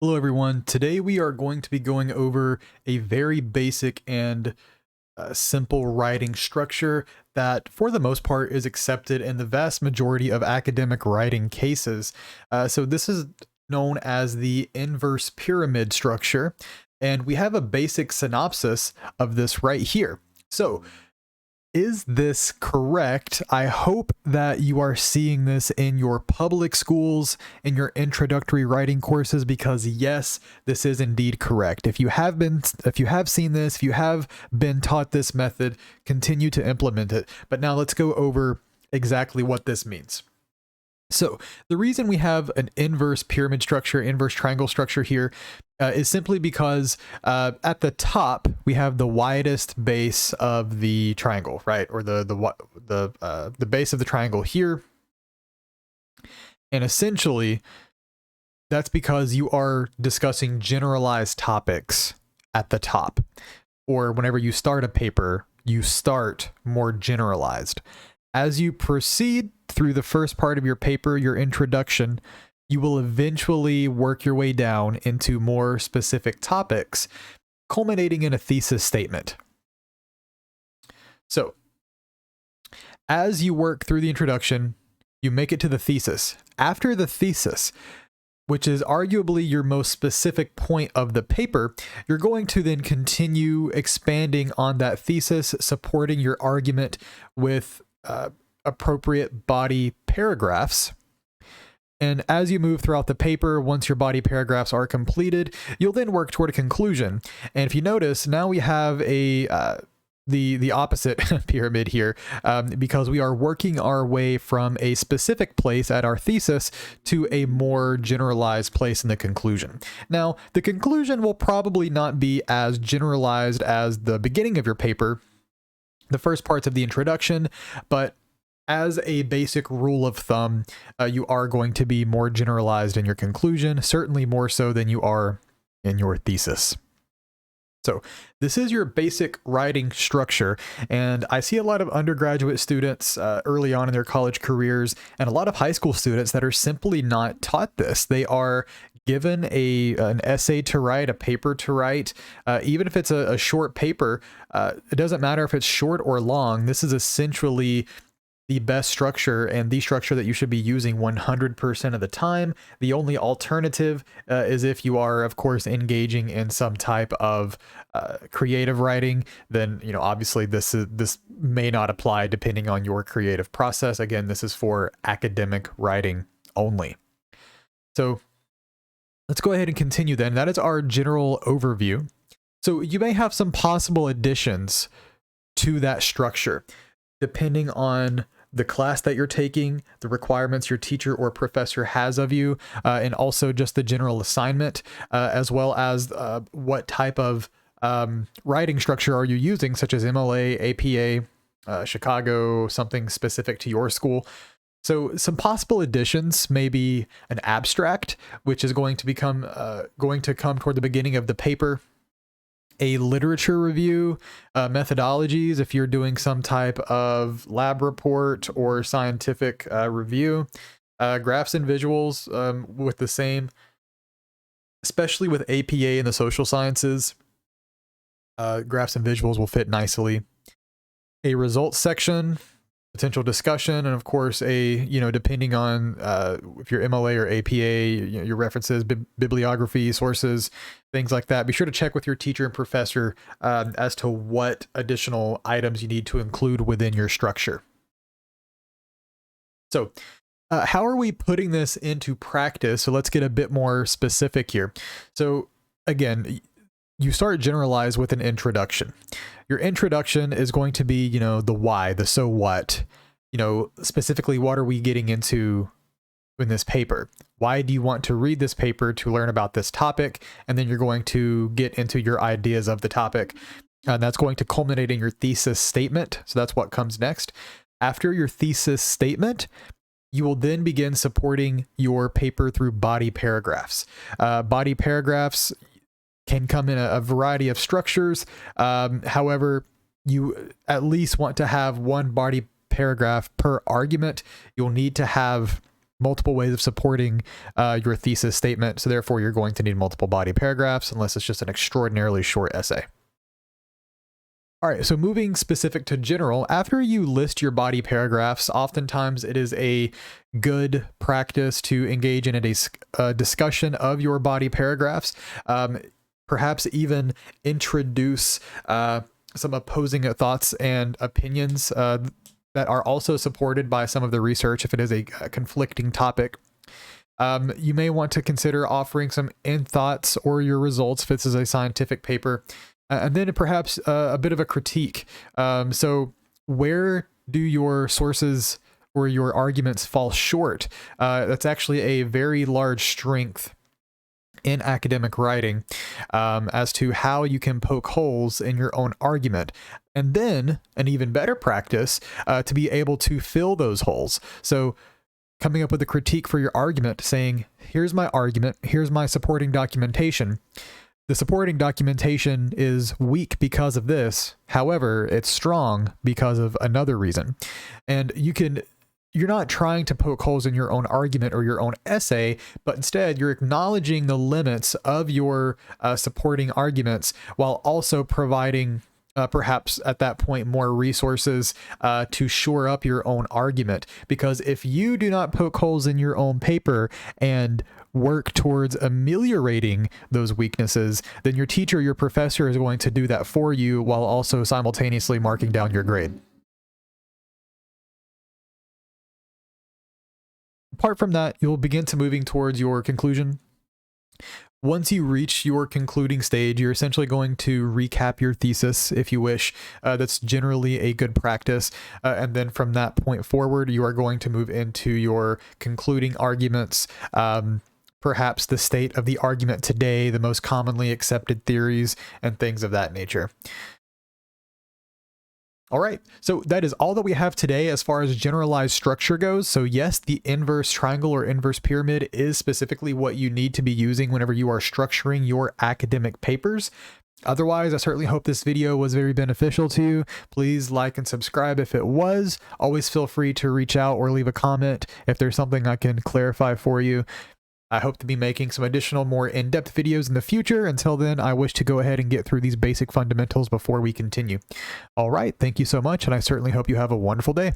Hello everyone, today we are going to be going over a very basic and simple writing structure that for the most part is accepted in the vast majority of academic writing cases. So this is known as the inverse pyramid structure, and we have a basic synopsis of this right here. So is this correct? I hope that you are seeing this in your public schools, in your introductory writing courses, because yes, this is indeed correct. If you have seen this, if you have been taught this method, continue to implement it. But now let's go over exactly what this means. So the reason we have an inverse pyramid structure, inverse triangle structure here, is simply because at the top we have the widest base of the triangle, right, or the base of the triangle here, and essentially that's because you are discussing generalized topics at the top, or whenever you start a paper, you start more generalized. As you proceed through the first part of your paper, your introduction, you will eventually work your way down into more specific topics, culminating in a thesis statement. So, as you work through the introduction, you make it to the thesis. After the thesis, which is arguably your most specific point of the paper, you're going to then continue expanding on that thesis, supporting your argument with appropriate body paragraphs. And as you move throughout the paper, once your body paragraphs are completed, you'll then work toward a conclusion. And if you notice, now we have the opposite pyramid here, because we are working our way from a specific place at our thesis to a more generalized place in the conclusion. Now, the conclusion will probably not be as generalized as the beginning of your paper, the first parts of the introduction, but as a basic rule of thumb, you are going to be more generalized in your conclusion, certainly more so than you are in your thesis. So this is your basic writing structure, and I see a lot of undergraduate students early on in their college careers and a lot of high school students that are simply not taught this. They are given an essay to write, a paper to write, even if it's a short paper. It doesn't matter if it's short or long. This is essentially the best structure and the structure that you should be using 100% of the time. The only alternative is if you are, of course, engaging in some type of creative writing, then, obviously this may not apply depending on your creative process. Again, this is for academic writing only. So let's go ahead and continue then. That is our general overview. So you may have some possible additions to that structure, depending on the class that you're taking, the requirements your teacher or professor has of you, and also just the general assignment, as well as what type of writing structure are you using, such as MLA, APA, Chicago, something specific to your school. So some possible additions may be an abstract, which is going to come toward the beginning of the paper, a literature review, methodologies if you're doing some type of lab report or scientific review, graphs and visuals with the same, especially with APA and the social sciences. Graphs and visuals will fit nicely. A results section, potential discussion, and of course depending on if you're MLA or APA, your references, bibliography, sources, things like that. Be sure to check with your teacher and professor as to what additional items you need to include within your structure. So how are we putting this into practice? So let's get a bit more specific here. So again, you start generalized with an introduction. Your introduction is going to be, the why, the so what, specifically what are we getting into in this paper? Why do you want to read this paper? To learn about this topic. And then you're going to get into your ideas of the topic. And that's going to culminate in your thesis statement. So that's what comes next. After your thesis statement, you will then begin supporting your paper through body paragraphs. Body paragraphs can come in a variety of structures. However, you at least want to have one body paragraph per argument. You'll need to have multiple ways of supporting your thesis statement. So therefore, you're going to need multiple body paragraphs unless it's just an extraordinarily short essay. All right, so moving specific to general, after you list your body paragraphs, oftentimes it is a good practice to engage in a discussion of your body paragraphs, perhaps even introduce some opposing thoughts and opinions that are also supported by some of the research if it is a conflicting topic. You may want to consider offering some end thoughts or your results if this is a scientific paper. And then perhaps a bit of a critique. So where do your sources or your arguments fall short? That's actually a very large strength in academic writing as to how you can poke holes in your own argument. And then an even better practice to be able to fill those holes. So coming up with a critique for your argument, saying, here's my argument, here's my supporting documentation. The supporting documentation is weak because of this. However, it's strong because of another reason. And you're not trying to poke holes in your own argument or your own essay, but instead you're acknowledging the limits of your supporting arguments while also providing perhaps at that point more resources to shore up your own argument. Because if you do not poke holes in your own paper and work towards ameliorating those weaknesses, then your teacher, your professor is going to do that for you while also simultaneously marking down your grade. Apart from that, you'll begin to moving towards your conclusion. Once you reach your concluding stage, you're essentially going to recap your thesis if you wish. That's generally a good practice. And then from that point forward, you are going to move into your concluding arguments, perhaps the state of the argument today, the most commonly accepted theories, and things of that nature. All right, so that is all that we have today as far as generalized structure goes. So yes, the inverse triangle or inverse pyramid is specifically what you need to be using whenever you are structuring your academic papers. Otherwise, I certainly hope this video was very beneficial to you. Please like and subscribe if it was. Always feel free to reach out or leave a comment if there's something I can clarify for you. I hope to be making some additional more in-depth videos in the future. Until then, I wish to go ahead and get through these basic fundamentals before we continue. All right, thank you so much, and I certainly hope you have a wonderful day.